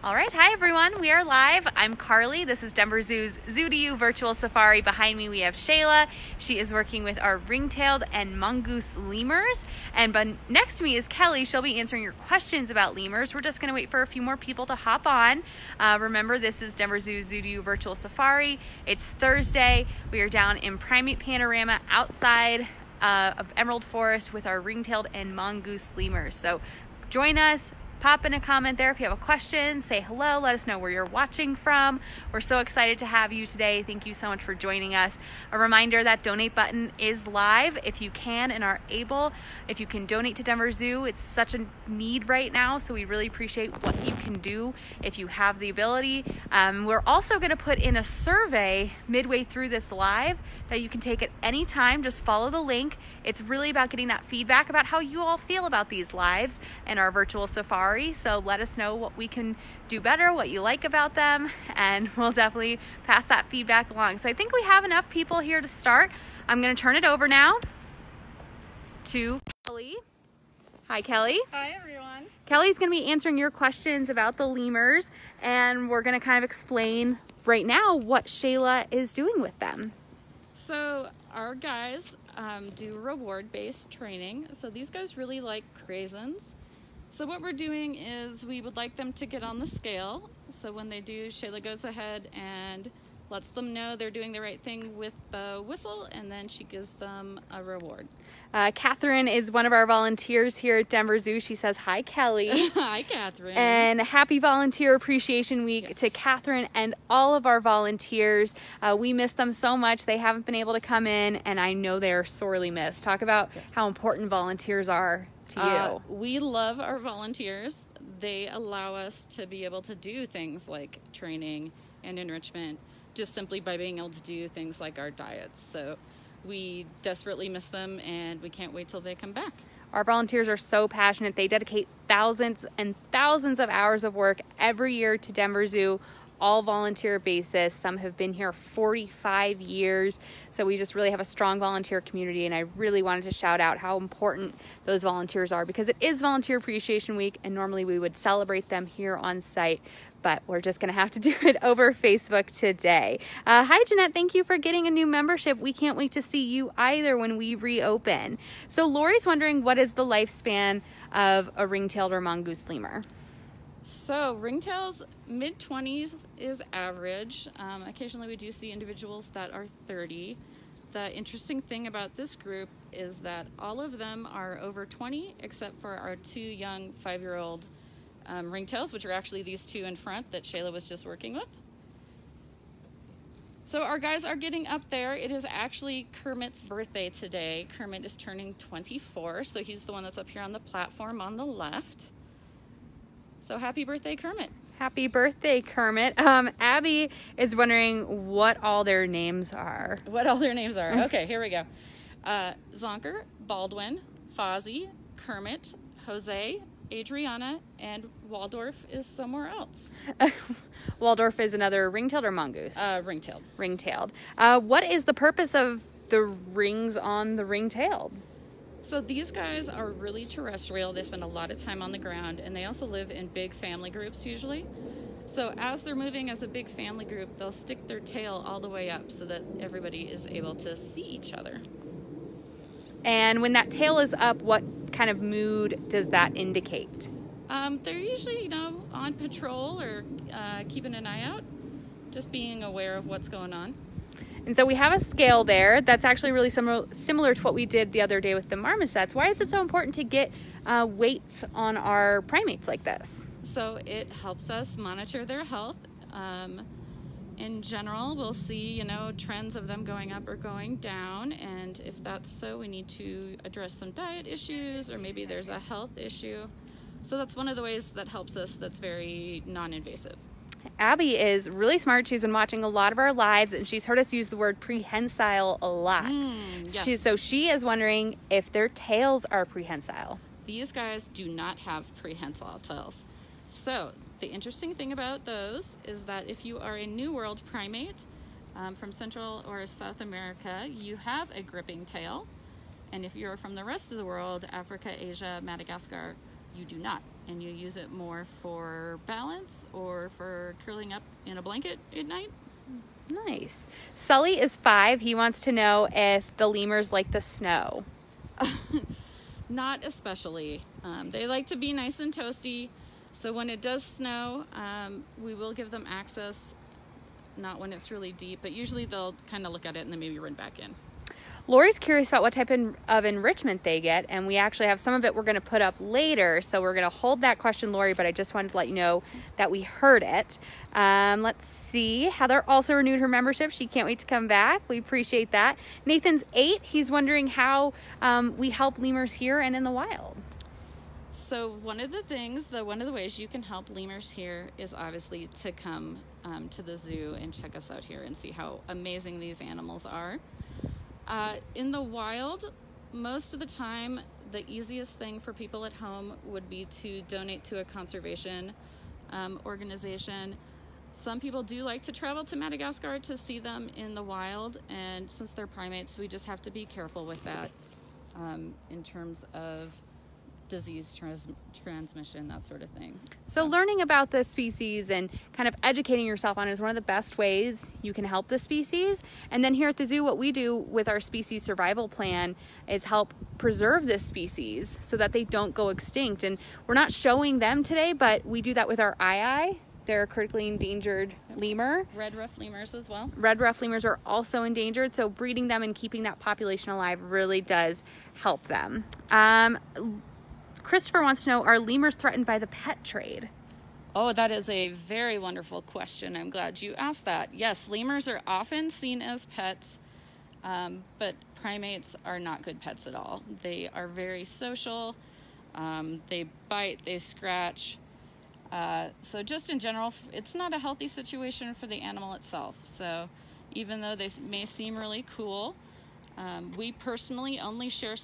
All right, hi everyone. We are live. I'm Carly. This is Denver Zoo's Zoo to You virtual safari. Behind me we have Shayla. She is working with our ring-tailed and mongoose lemurs. And next to me is Kelly. She'll be answering your questions about lemurs. We're just going to wait for a few more people to hop on. Remember, this is Denver Zoo's Zoo to You virtual safari. It's Thursday. We are down in Primate Panorama outside of Emerald Forest with our ring-tailed and mongoose lemurs. So join us. Pop in a comment there if you have a question, say hello, let us know where you're watching from. We're so excited to have you today. Thank you so much for joining us. A reminder that donate button is live if you can and are able. If you can donate to Denver Zoo, it's such a need right now, so we really appreciate what you can do if you have the ability. We're also going to put in a survey midway through this live that you can take at any time. Just follow the link. It's really about getting that feedback about how you all feel about these lives and our virtual safari. So let us know what we can do better, what you like about them, and we'll definitely pass that feedback along. So I think we have enough people here to start. I'm going to turn it over now to Kelly. Hi, Kelly. Hi, everyone. Kelly's going to be answering your questions about the lemurs, and we're going to kind of explain right now what Shayla is doing with them. So our guys do reward-based training. So these guys really like craisins. So what we're doing is we would like them to get on the scale. So when they do, Shayla goes ahead and lets them know they're doing the right thing with the whistle, and then she gives them a reward. Catherine is one of our volunteers here at Denver Zoo. She says, hi, Kelly. Hi, Catherine. And happy Volunteer Appreciation Week to Catherine and all of our volunteers. We miss them so much. They haven't been able to come in, and I know they're sorely missed. Talk about how important volunteers are to you. We love our volunteers. They allow us to be able to do things like training and enrichment just simply by being able to do things like our diets. So we desperately miss them, and we can't wait till they come back. Our volunteers are so passionate. They dedicate thousands and thousands of hours of work every year to Denver Zoo, all volunteer basis. Some have been here 45 years. So we just really have a strong volunteer community, and I really wanted to shout out how important those volunteers are, because it is Volunteer Appreciation Week, and normally we would celebrate them here on site, but we're just going to have to do it over Facebook today. Hi, Jeanette. Thank you for getting a new membership. We can't wait to see you either when we reopen. So Lori's wondering, what is the lifespan of a ring-tailed or mongoose lemur? So ringtails, mid-20s is average. Occasionally we do see individuals that are 30. The interesting thing about this group is that all of them are over 20, except for our two young 5-year-old ringtails, which are actually these two in front that Shayla was just working with. So our guys are getting up there. It is actually Kermit's birthday today. Kermit is turning 24, so he's the one that's up here on the platform on the left. So happy birthday, Kermit. Happy birthday, Kermit. Abby is wondering what all their names are. What all their names are. Okay, here we go. Zonker, Baldwin, Fozzie, Kermit, Jose, Adriana, and Waldorf is somewhere else. Waldorf is another ring-tailed or mongoose? Ring-tailed. Ring-tailed. What is the purpose of the rings on the ring-tailed? So these guys are really terrestrial. They spend a lot of time on the ground, and they also live in big family groups usually. So as they're moving as a big family group, they'll stick their tail all the way up so that everybody is able to see each other. And when that tail is up, what kind of mood does that indicate? They're usually, on patrol or keeping an eye out, just being aware of what's going on. And so we have a scale there that's actually really similar to what we did the other day with the marmosets. Why is it so important to get weights on our primates like this? So it helps us monitor their health. In general, we'll see, trends of them going up or going down. And if that's so, we need to address some diet issues, or maybe there's a health issue. So that's one of the ways that helps us that's very non-invasive. Abby is really smart. She's been watching a lot of our lives, and she's heard us use the word prehensile a lot. Yes. So she is wondering if their tails are prehensile. These guys do not have prehensile tails. So the interesting thing about those is that if you are a New World primate from Central or South America, you have a gripping tail. And if you're from the rest of the world, Africa, Asia, Madagascar, you do not. And you use it more for balance or curling up in a blanket at night. Nice. Sully is 5. He wants to know if the lemurs like the snow. Not especially. They like to be nice and toasty. So when it does snow, we will give them access, not when it's really deep, but usually they'll kind of look at it and then maybe run back in. Lori's curious about what type of enrichment they get, and we actually have some of it we're going to put up later, so we're going to hold that question, Lori, but I just wanted to let you know that we heard it. Let's see. Heather also renewed her membership. She can't wait to come back. We appreciate that. Nathan's 8. He's wondering how we help lemurs here and in the wild. So one of the ways you can help lemurs here is obviously to come to the zoo and check us out here and see how amazing these animals are. In the wild, most of the time, the easiest thing for people at home would be to donate to a conservation organization. Some people do like to travel to Madagascar to see them in the wild, and since they're primates, we just have to be careful with that in terms of disease transmission, that sort of thing. So learning about the species and kind of educating yourself on it is one of the best ways you can help the species. And then here at the zoo, what we do with our species survival plan is help preserve this species so that they don't go extinct. And we're not showing them today, but we do that with our ii. They're a critically endangered lemur. Red ruff lemurs as well. Red ruff lemurs are also endangered, so breeding them and keeping that population alive really does help them. Christopher wants to know, are lemurs threatened by the pet trade? Oh, that is a very wonderful question. I'm glad you asked that. Yes, lemurs are often seen as pets, but primates are not good pets at all. They are very social. They bite, they scratch. So just in general, it's not a healthy situation for the animal itself. So even though they may seem really cool, we personally only share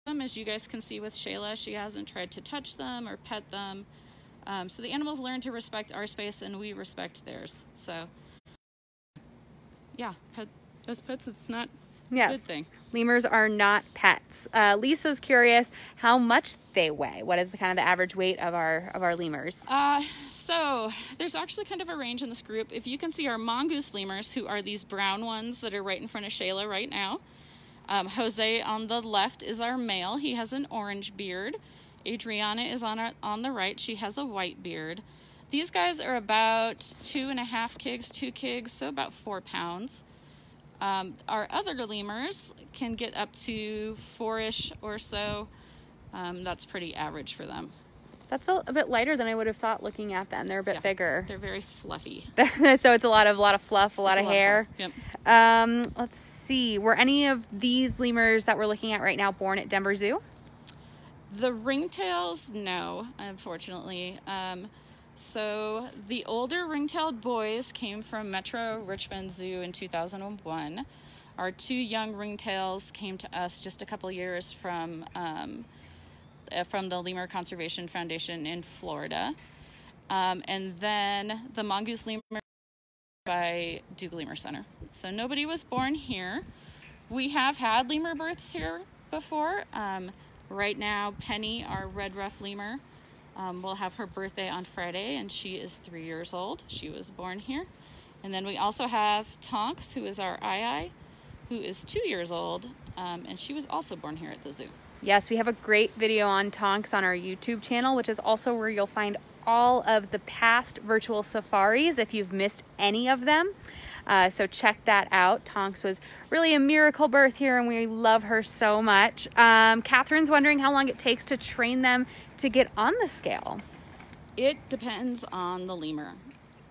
them, as you guys can see with Shayla. She hasn't tried to touch them or pet them. So the animals learn to respect our space and we respect theirs. So yeah, as pets, it's not a good thing. Lemurs are not pets. Lisa's curious how much they weigh. What is the kind of the average weight of our lemurs? So there's actually kind of a range in this group. If you can see our mongoose lemurs, who are these brown ones that are right in front of Shayla right now. Jose on the left is our male. He has an orange beard. Adriana is on the right. She has a white beard. These guys are about 2.5 kgs, 2 kgs, so about 4 pounds. Our other lemurs can get up to 4-ish or so. That's pretty average for them. That's a bit lighter than I would have thought looking at them. They're a bit bigger. They're very fluffy. So it's a lot of fluff, a lot of hair. Yep. Let's see. Were any of these lemurs that we're looking at right now born at Denver Zoo? The ringtails, no, unfortunately. So the older ringtailed boys came from Metro Richmond Zoo in 2001. Our 2 young ringtails came to us just a couple years from the Lemur Conservation Foundation in Florida. And then the Mongoose Lemurs by Duke Lemur Center. So nobody was born here. We have had lemur births here before. Right now, Penny, our red ruff lemur, will have her birthday on Friday, and she is 3 years old. She was born here. And then we also have Tonks, who is our ii, who is 2 years old, and she was also born here at the zoo. Yes, we have a great video on Tonks on our YouTube channel, which is also where you'll find all of the past virtual safaris if you've missed any of them. So check that out. Tonks was really a miracle birth here, and we love her so much. Catherine's wondering how long it takes to train them to get on the scale. It depends on the lemur.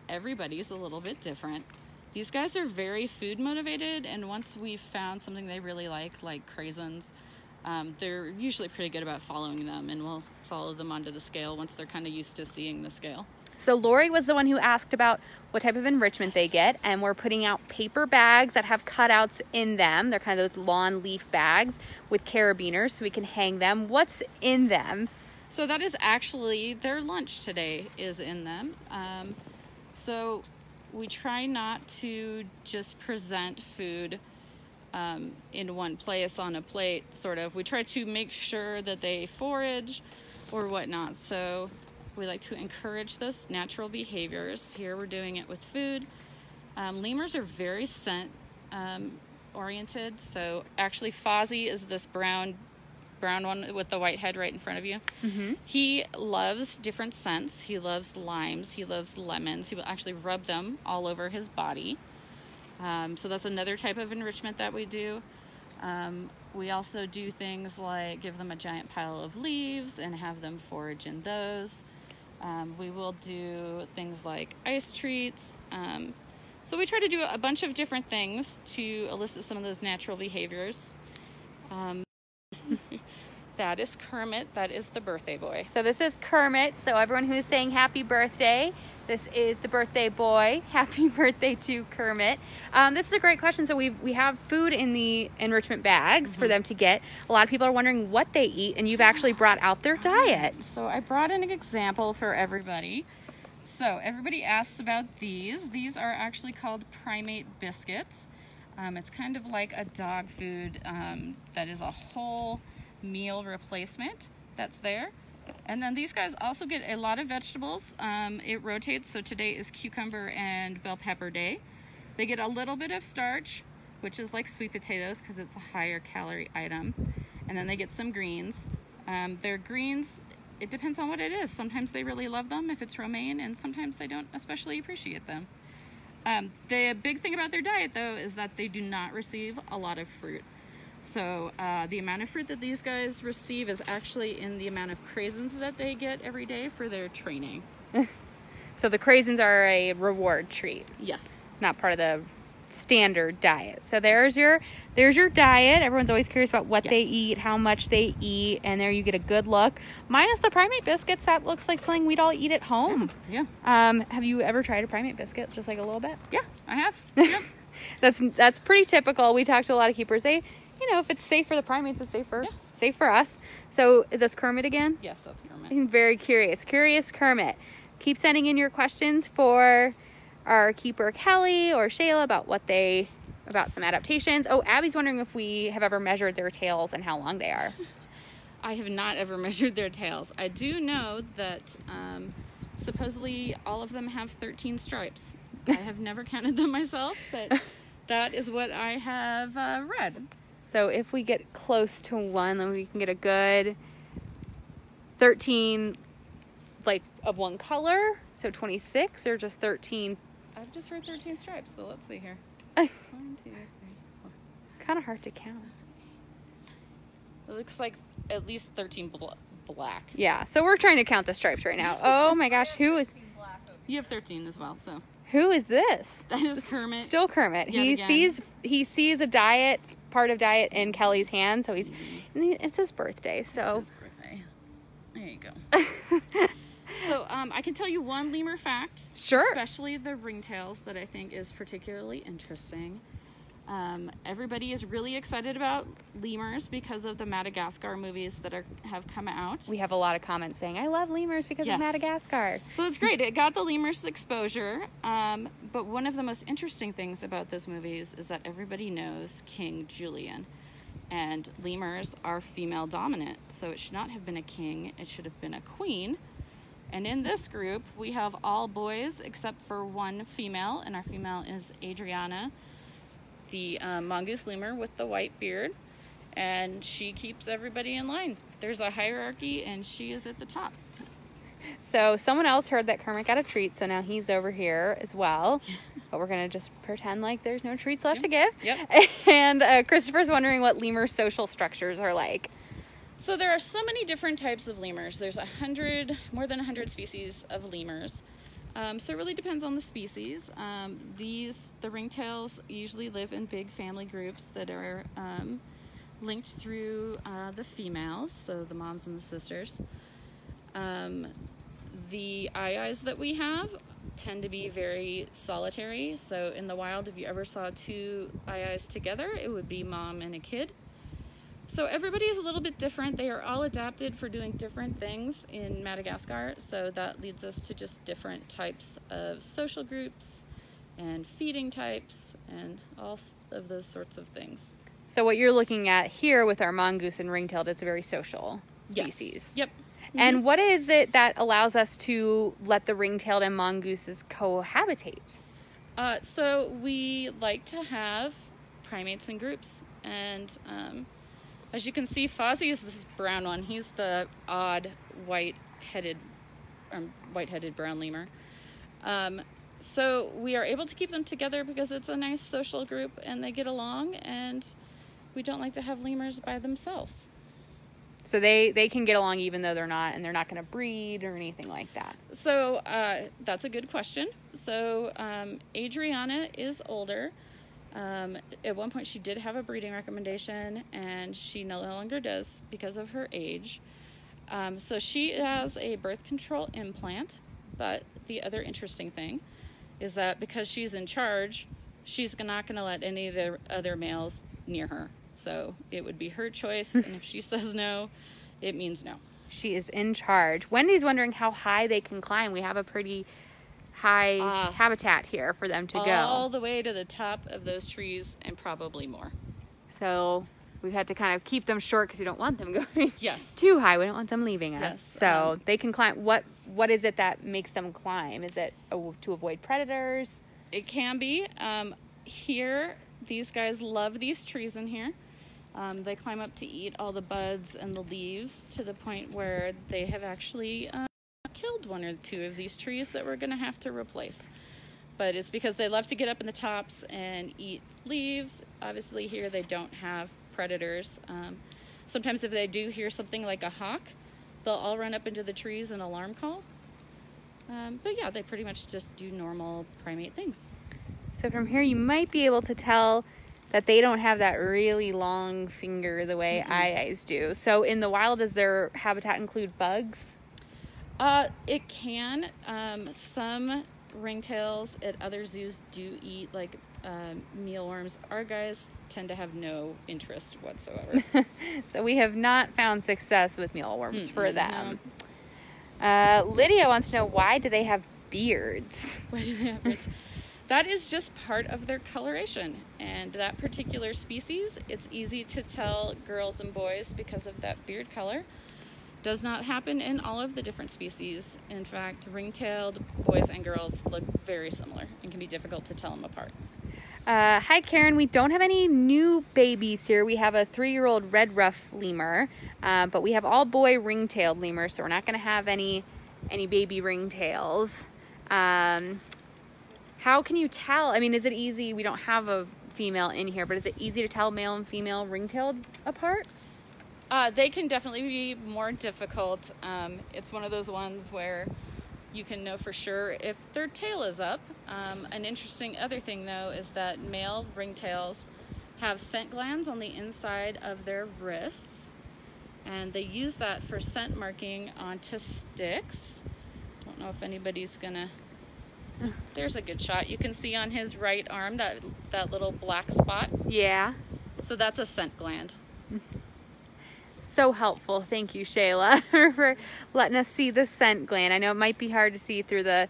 Everybody's a little bit different. These guys are very food motivated, and once we've found something they really like craisins, they're usually pretty good about following them, and we'll follow them onto the scale once they're kind of used to seeing the scale. So Lori was the one who asked about what type of enrichment they get, and we're putting out paper bags that have cutouts in them. They're kind of those lawn leaf bags with carabiners so we can hang them. What's in them? So that is actually their lunch today is in them. So we try not to just present food in one place on a plate, sort of. We try to make sure that they forage or whatnot. So We like to encourage those natural behaviors. Here we're doing it with food. Lemurs are very scent oriented. So actually Fozzie is this brown one with the white head right in front of you. Mm-hmm. He loves different scents. He loves limes. He loves lemons. He will actually rub them all over his body. So that's another type of enrichment that we do. We also do things like give them a giant pile of leaves and have them forage in those. We will do things like ice treats. So we try to do a bunch of different things to elicit some of those natural behaviors. That is Kermit. That is the birthday boy. So this is Kermit. So everyone who's saying happy birthday, this is the birthday boy. Happy birthday to Kermit. This is a great question. So we have food in the enrichment bags for them to get. A lot of people are wondering what they eat, and you've actually brought out their diet. So I brought in an example for everybody. So everybody asks about these. These are actually called Primate Biscuits. It's kind of like a dog food that is a whole meal replacement that's there. And then these guys also get a lot of vegetables. It rotates, so today is cucumber and bell pepper day. They get a little bit of starch, which is like sweet potatoes because it's a higher calorie item. And then they get some greens. Their greens, it depends on what it is. Sometimes they really love them if it's romaine, and sometimes they don't especially appreciate them. The big thing about their diet, though, is that they do not receive a lot of fruit. So the amount of fruit that these guys receive is actually in the amount of craisins that they get every day for their training. So the craisins are a reward treat. Yes. Not part of the standard diet. So there's your diet. Everyone's always curious about what they eat, how much they eat, and there you get a good look. Minus the Primate Biscuits, that looks like something we'd all eat at home. Yeah. Have you ever tried a Primate Biscuit? Just like a little bit? Yeah, I have. Yep. That's pretty typical. We talk to a lot of keepers. They, if it's safe for the primates, it's safe for us. So is this Kermit again? Yes, that's Kermit. I'm very curious. Curious Kermit. Keep sending in your questions for our keeper Kelly or Shayla about some adaptations. Oh, Abby's wondering if we have ever measured their tails and how long they are. I have not ever measured their tails. I do know that supposedly all of them have 13 stripes. I have never counted them myself, but that is what I have read. So if we get close to one, then we can get a good 13, like, of one color. So 26 or just 13. I've just read 13 stripes, so let's see here. 1, 2, 3, 4. Kind of hard to count. It looks like at least 13 black. Yeah, so we're trying to count the stripes right now. Oh my gosh, You have 13 as well, so. Who is this? That is Kermit. Still Kermit. He sees a part of diet in Kelly's hand, so it's his birthday, so. It's his birthday. There you go. So I can tell you one lemur fact. Sure. Especially the ringtails that I think is particularly interesting. Everybody is really excited about lemurs because of the Madagascar movies that have come out. We have a lot of comments saying, I love lemurs because of Madagascar. So it's great. It got the lemurs exposure. But one of the most interesting things about those movies is that everybody knows King Julian. And lemurs are female dominant. So it should not have been a king. It should have been a queen. And in this group, we have all boys except for one female. And our female is Adriana, the Mongoose Lemur with the white beard, and she keeps everybody in line. There's a hierarchy, and she is at the top. So someone else heard that Kermit got a treat, so now he's over here as well. But we're going to just pretend like there's no treats left to give. Yep. And Christopher's wondering what lemur social structures are like. So there are so many different types of lemurs. There's more than 100 species of lemurs. So it really depends on the species. The ringtails usually live in big family groups that are linked through the females, so the moms and the sisters. The aye-ayes that we have tend to be very solitary. So in the wild, if you ever saw two aye-ayes together, it would be mom and a kid. So everybody is a little bit different. They are all adapted for doing different things in Madagascar. So that leads us to just different types of social groups and feeding types and all of those sorts of things. So what you're looking at here with our mongoose and ringtailed, it's a very social species. Yes. Yep. And what is it that allows us to let the ringtailed and mongooses cohabitate? So we like to have primates in groups, and as you can see, Fozzie is this brown one. He's the odd white-headed brown lemur. So we are able to keep them together because it's a nice social group and they get along, and we don't like to have lemurs by themselves. So they can get along even though they're not going to breed or anything like that. So that's a good question. So Adriana is older. At one point she did have a breeding recommendation, and she no longer does because of her age. So she has a birth control implant, but the other interesting thing is that because she's in charge, she's not going to let any of the other males near her. So it would be her choice, and if she says no, it means no. She is in charge. Wendy's wondering how high they can climb. We have a pretty high habitat here for them to go. All the way to the top of those trees and probably more. So we've had to kind of keep them short because we don't want them going too high. We don't want them leaving us. Yes. So they can climb. What is it that makes them climb? Is it to avoid predators? It can be. Here, these guys love these trees in here. They climb up to eat all the buds and the leaves to the point where they have actually killed one or two of these trees that we're going to have to replace. But it's because they love to get up in the tops and eat leaves. Obviously here they don't have predators. Sometimes if they do hear something like a hawk, they'll all run up into the trees and alarm call. But yeah, they pretty much just do normal primate things. So from here you might be able to tell that they don't have that really long finger the way eyes do. So in the wild, does their habitat include bugs? It can. Some ringtails at other zoos do eat like mealworms. Our guys tend to have no interest whatsoever. So we have not found success with mealworms for them. No. Lydia wants to know, why do they have beards? Why do they have beards? That is just part of their coloration, and that particular species, it's easy to tell girls and boys because of that beard color. Does not happen in all of the different species. In fact, ringtailed boys and girls look very similar and can be difficult to tell them apart. Hi Karen, we don't have any new babies here. We have a 3-year-old red ruff lemur, but we have all boy ringtailed lemurs, so we're not going to have any baby ringtails. How can you tell? I mean, is it easy? We don't have a female in here, but is it easy to tell male and female ringtailed apart? They can definitely be more difficult. It's one of those ones where you can know for sure if their tail is up. An interesting other thing, though, is that male ringtails have scent glands on the inside of their wrists, and they use that for scent marking onto sticks. Don't know if anybody's gonna... There's a good shot. You can see on his right arm that little black spot. Yeah. So that's a scent gland. So helpful. Thank you, Shayla, for letting us see the scent gland. I know it might be hard to see through the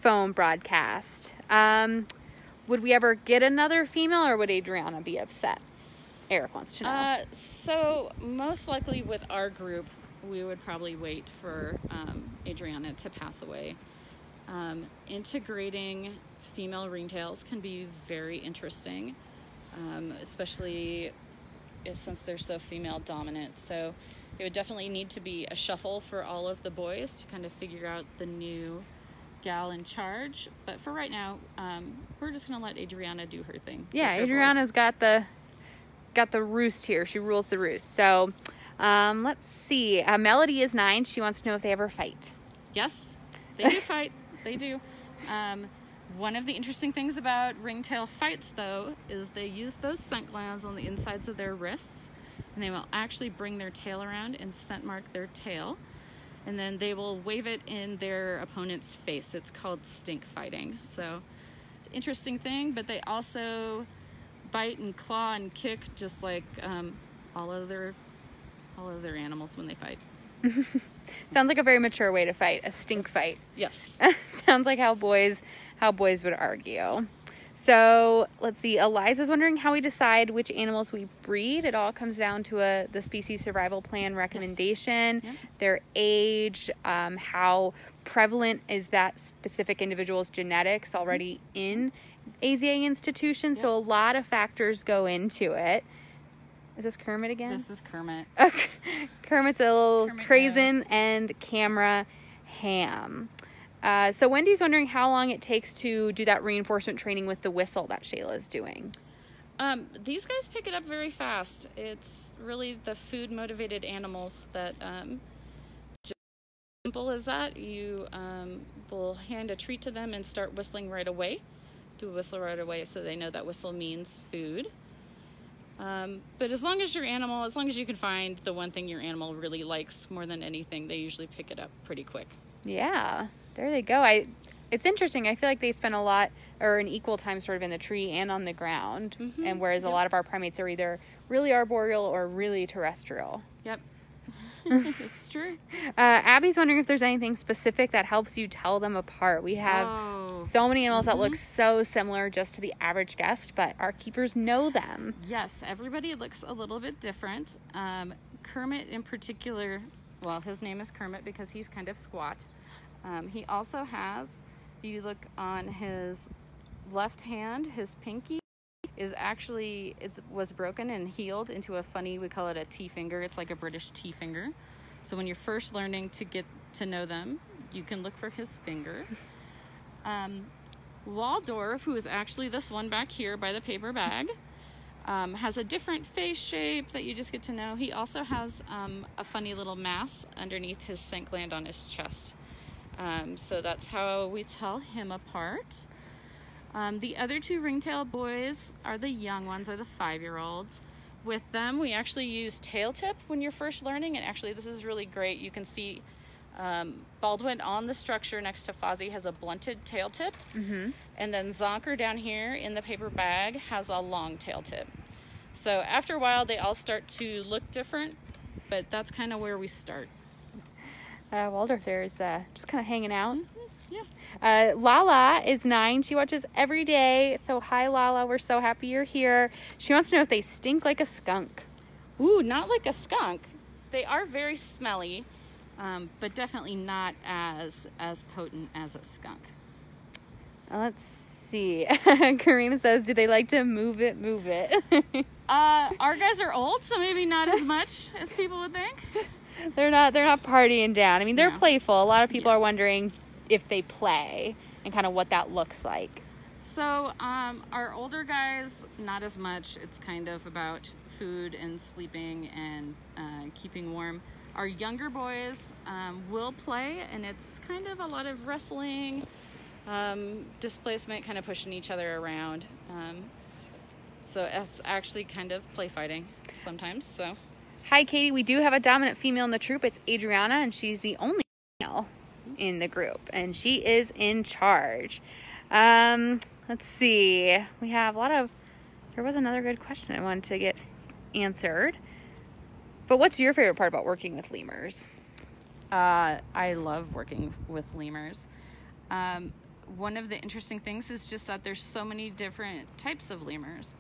phone broadcast. Would we ever get another female, or would Adriana be upset? Eric wants to know. So most likely with our group, we would probably wait for Adriana to pass away. Integrating female ringtails can be very interesting, especially since they're so female dominant. So it would definitely need to be a shuffle for all of the boys to kind of figure out the new gal in charge. But for right now, we're just gonna let Adriana do her thing. Yeah, Adriana's got the roost here. She rules the roost. So let's see. Melody is 9. She wants to know if they ever fight. Yes, they do fight. They do. One of the interesting things about Ringtail Fights, though, is they use those scent glands on the insides of their wrists, and they will actually bring their tail around and scent mark their tail, and then they will wave it in their opponent's face. It's called stink fighting. So it's an interesting thing, but they also bite and claw and kick just like all other animals when they fight. Sounds like a very mature way to fight, a stink fight. Yes. Sounds like how boys would argue. So let's see. Eliza's wondering how we decide which animals we breed. It all comes down to the species survival plan recommendation, Yes. their age, how prevalent is that specific individual's genetics already in AZA institutions. So a lot of factors go into it. Is this Kermit again? This is Kermit. Kermit's a little Kermit crazen and camera ham. So Wendy's wondering how long it takes to do that reinforcement training with the whistle that Shayla's doing. These guys pick it up very fast. It's really the food motivated animals that just simple as that. You will hand a treat to them and start whistling right away. Do a whistle right away so they know that whistle means food. But as long as you can find the one thing your animal really likes more than anything, they usually pick it up pretty quick. Yeah, there they go. It's interesting. I feel like they spend a lot or an equal time sort of in the tree and on the ground. And whereas a lot of our primates are either really arboreal or really terrestrial. Yep. It's true. Abby's wondering if there's anything specific that helps you tell them apart. We have so many animals that look so similar just to the average guest, but our keepers know them. Yes, everybody looks a little bit different. Kermit in particular, well, his name is Kermit because he's kind of squat. He also has, if you look on his left hand, his pinky is actually, was broken and healed into a funny, we call it a T finger. It's like a British T finger. So when you're first learning to get to know them, you can look for his finger. Waldorf, who is actually this one back here by the paper bag, has a different face shape that you just get to know. He also has a funny little mass underneath his scent gland on his chest. So that's how we tell him apart. The other two ringtail boys are the young ones, are the 5-year-olds. With them, we actually use tail tip when you're first learning, and actually this is really great. You can see Baldwin on the structure next to Fozzie has a blunted tail tip, and then Zonker down here in the paper bag has a long tail tip. So after a while, they all start to look different, but that's kind of where we start. Waldorf there is just kind of hanging out. Yeah. Lala is 9. She watches every day. So hi, Lala. We're so happy you're here. She wants to know if they stink like a skunk. Ooh, not like a skunk. They are very smelly, but definitely not as potent as a skunk. Let's see. Karina says, do they like to move it? Our guys are old, so maybe not as much as people would think. They're not partying down. I mean, they're playful. A lot of people are wondering if they play and kind of what that looks like. So our older guys, not as much. It's kind of about food and sleeping and keeping warm. Our younger boys will play, and it's kind of a lot of wrestling, displacement, kind of pushing each other around. So it's actually kind of play fighting sometimes. So. Hi, Katie. We do have a dominant female in the troop. It's Adriana, and she's the only female in the group, and she is in charge. Let's see. We have a lot of... There was another good question I wanted to get answered. But what's your favorite part about working with lemurs? I love working with lemurs. One of the interesting things is just that there's so many different types of lemurs.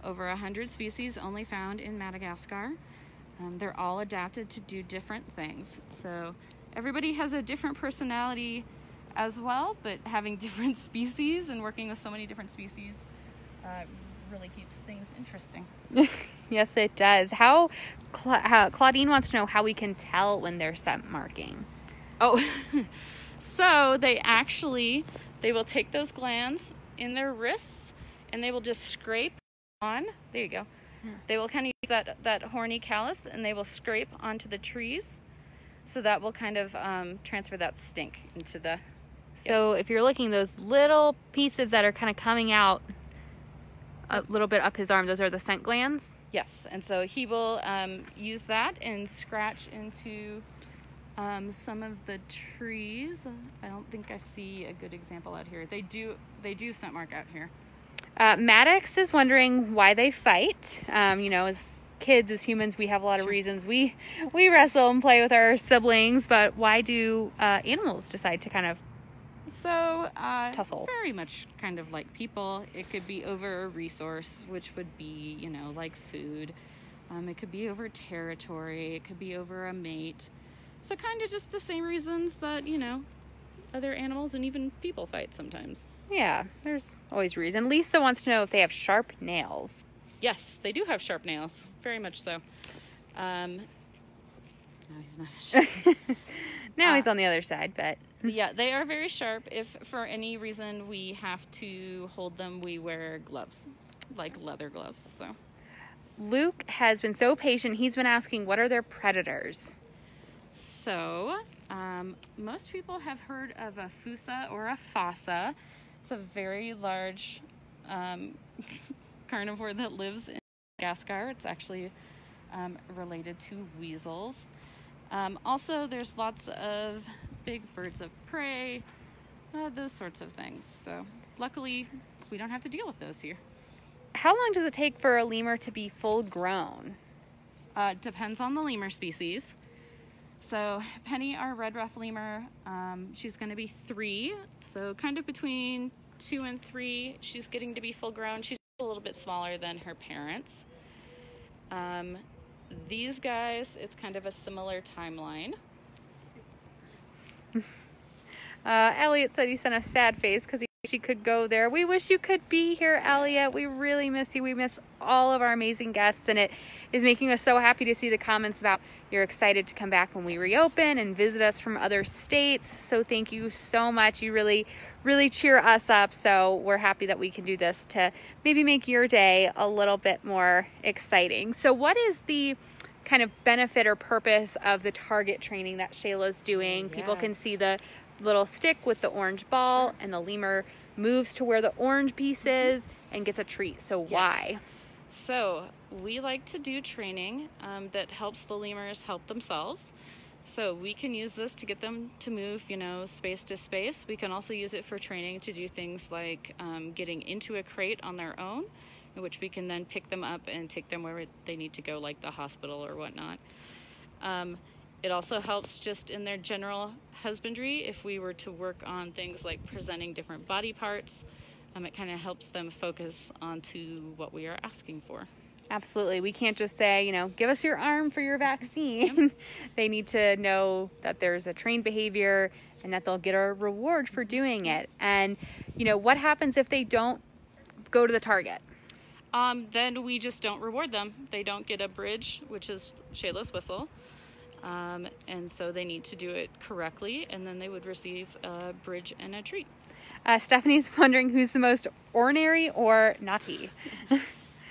Over 100 species only found in Madagascar. They're all adapted to do different things. So everybody has a different personality as well, but having different species and working with so many different species really keeps things interesting. Yes, it does. How Claudine wants to know how we can tell when they're scent marking. Oh, so they will take those glands in their wrists and they will just scrape on. There you go. They will kind of use that horny callus and they will scrape onto the trees. So that will kind of transfer that stink into the... So if you're looking, those little pieces that are kind of coming out a little bit up his arm, those are the scent glands? Yes, and so he will use that and scratch into some of the trees. I don't think I see a good example out here. They do scent mark out here. Maddox is wondering why they fight. As kids, as humans, we have a lot of reasons. We wrestle and play with our siblings, but why do animals decide to kind of So, tussle? very much kind of like people. It could be over a resource, which would be, you know, like food. It could be over territory. It could be over a mate. So kind of just the same reasons that, you know, other animals and even people fight sometimes. Yeah, there's always reason. Lisa wants to know if they have sharp nails. Yes, they do have sharp nails. Very much so. No, he's not. Now he's on the other side, but... Yeah, they are very sharp. If for any reason we have to hold them, we wear gloves, like leather gloves. So Luke has been so patient. He's been asking, what are their predators? So, most people have heard of a fossa or a fossa. It's a very large carnivore that lives in Madagascar. It's actually related to weasels. Also, there's lots of big birds of prey, those sorts of things. So, luckily, we don't have to deal with those here. How long does it take for a lemur to be full grown? Depends on the lemur species. So Penny, our red ruff lemur, she's going to be 3. So kind of between 2 and 3, she's getting to be full grown. She's a little bit smaller than her parents. These guys, it's kind of a similar timeline. Elliot said he sent a sad face because he wish he could go there. We wish you could be here, Elliot. We really miss you. We miss all of our amazing guests, and it is making us so happy to see the comments about you're excited to come back when we reopen and visit us from other states. So thank you so much. You really cheer us up. So we're happy that we can do this to maybe make your day a little bit more exciting. So what is the kind of benefit or purpose of the target training that Shayla's doing? People can see the little stick with the orange ball, and the lemur moves to where the orange piece is and gets a treat. So why? So we like to do training that helps the lemurs help themselves. So we can use this to get them to move, you know, space to space. We can also use it for training to do things like getting into a crate on their own, in which we can then pick them up and take them where they need to go, like the hospital or whatnot. It also helps just in their general husbandry. If we were to work on things like presenting different body parts, it kind of helps them focus onto what we are asking for. Absolutely. We can't just say, you know, give us your arm for your vaccine. They need to know that there's a trained behavior and that they'll get a reward for doing it. And, you know, what happens if they don't go to the target? Then we just don't reward them. They don't get a bridge, which is Shayla's whistle. And so they need to do it correctly, and then they would receive a bridge and a treat. Stephanie's wondering who's the most ornery or naughty.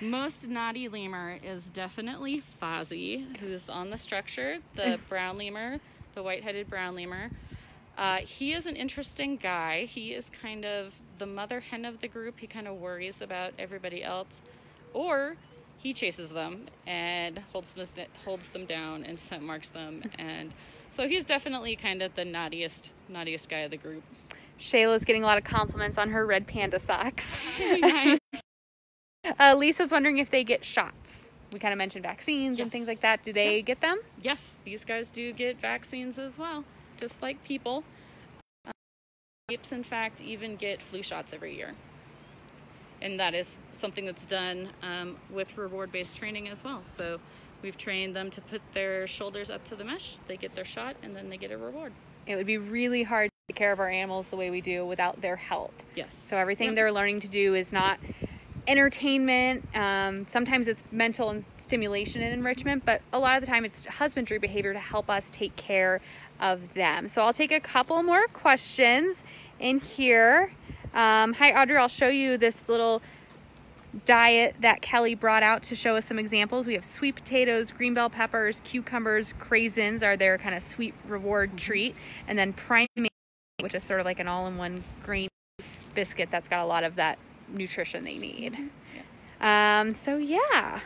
Most naughty lemur is definitely Fozzie, who's on the structure, the brown lemur, the white-headed brown lemur. He is an interesting guy. He is kind of the mother hen of the group. He kind of worries about everybody else. Or he chases them and holds them down and scent marks them. And so he's definitely kind of the naughtiest guy of the group. Shayla's getting a lot of compliments on her red panda socks. Nice. Lisa's wondering if they get shots. We kind of mentioned vaccines and things like that. Do they get them? Yes, these guys do get vaccines as well, just like people. Apes, in fact, even get flu shots every year. And that is something that's done with reward-based training as well. So we've trained them to put their shoulders up to the mesh, they get their shot, and then they get a reward. It would be really hard to take care of our animals the way we do without their help. Yes. So everything they're learning to do is not entertainment. Sometimes it's mental and stimulation and enrichment, but a lot of the time it's husbandry behavior to help us take care of them. So I'll take a couple more questions in here. Hi, Audrey. I'll show you this little diet that Kelly brought out to show us some examples. We have sweet potatoes, green bell peppers, cucumbers, craisins are their kind of sweet reward treat, and then Primate, which is sort of like an all-in-one grain biscuit that's got a lot of that nutrition they need. So yeah,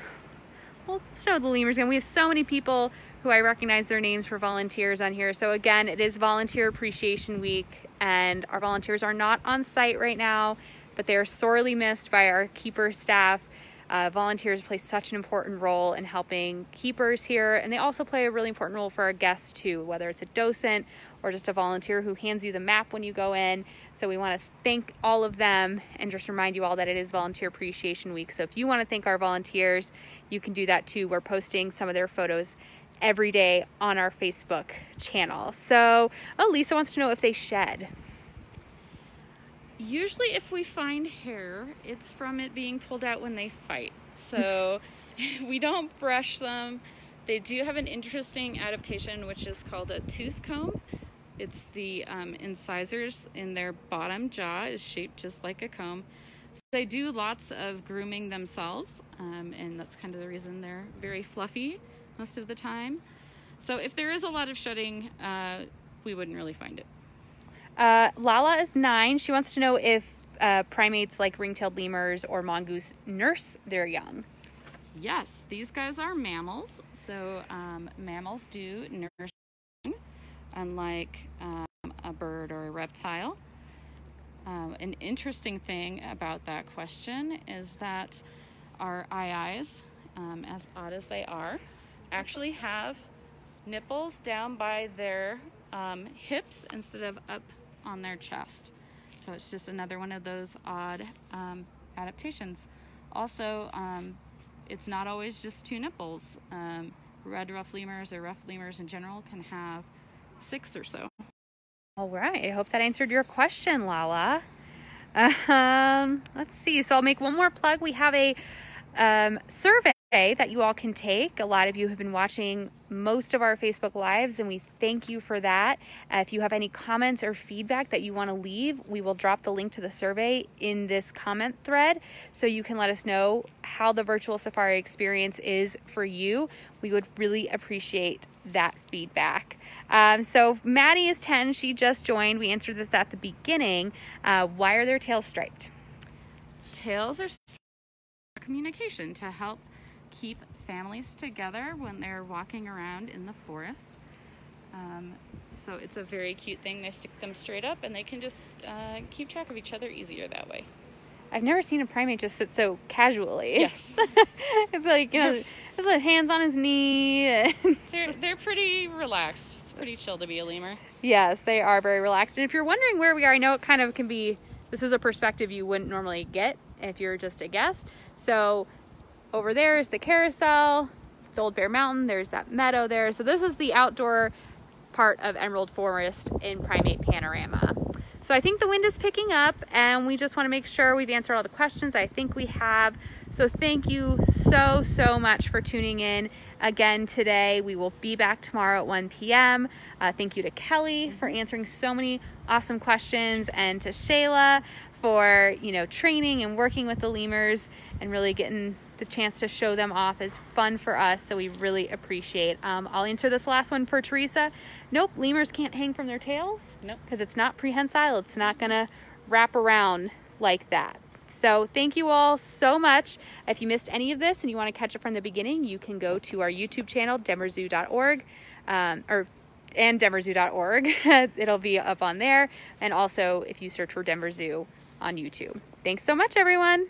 we'll show the lemurs again. We have so many people who I recognize their names for volunteers on here. So again, it is Volunteer Appreciation Week, and our volunteers are not on site right now, but they are sorely missed by our keeper staff. Volunteers play such an important role in helping keepers here, and they also play a really important role for our guests too, whether it's a docent or just a volunteer who hands you the map when you go in. So we want to thank all of them and just remind you all that it is Volunteer Appreciation Week. So if you want to thank our volunteers, you can do that too. We're posting some of their photos every day on our Facebook channel. So, Lisa wants to know if they shed. Usually if we find hair, it's from it being pulled out when they fight. So we don't brush them. They do have an interesting adaptation, which is called a tooth comb. It's the incisors in their bottom jaw is shaped just like a comb. So they do lots of grooming themselves, and that's kind of the reason they're very fluffy most of the time. So if there is a lot of shedding, we wouldn't really find it. Lala is 9. She wants to know if primates like ring-tailed lemurs or mongoose nurse their young. Yes, these guys are mammals. So mammals do nurse, unlike a bird or a reptile. An interesting thing about that question is that our eyes, as odd as they are, actually have nipples down by their hips instead of up on their chest. So it's just another one of those odd adaptations. Also, it's not always just 2 nipples. Red ruff lemurs or rough lemurs in general can have 6 or so. All right. I hope that answered your question, Lala. Let's see. So I'll make one more plug. We have a survey that you all can take. A lot of you have been watching most of our Facebook Lives, and we thank you for that. If you have any comments or feedback that you want to leave, we will drop the link to the survey in this comment thread, so you can let us know how the virtual safari experience is for you. We would really appreciate that feedback. So Maddie is 10. She just joined. We answered this at the beginning. Why are their tails striped? Tails are striped for communication, to help keep families together when they're walking around in the forest. So it's a very cute thing. They stick them straight up and they can just keep track of each other easier that way. I've never seen a primate just sit so casually. Yes. It's like, his hands on his knee. They're pretty relaxed. It's pretty chill to be a lemur. Yes, they are very relaxed. And if you're wondering where we are, I know it kind of can be, this is a perspective you wouldn't normally get if you're just a guest. So over there is the carousel. It's Old Bear Mountain. There's that meadow there. So this is the outdoor part of Emerald Forest in Primate Panorama. So I think the wind is picking up, and we just want to make sure we've answered all the questions. I think we have. So thank you so much for tuning in again today. We will be back tomorrow at 1 p.m. Thank you to Kelly for answering so many awesome questions, and to Shayla for, training and working with the lemurs and really getting the chance to show them off is fun for us. So we really appreciate. I'll answer this last one for Teresa. Nope, lemurs can't hang from their tails. Nope. Because it's not prehensile. It's not going to wrap around like that. So thank you all so much. If you missed any of this and you want to catch it from the beginning, you can go to our YouTube channel, denverzoo.org, and denverzoo.org. It'll be up on there. And also if you search for Denver Zoo on YouTube. Thanks so much, everyone.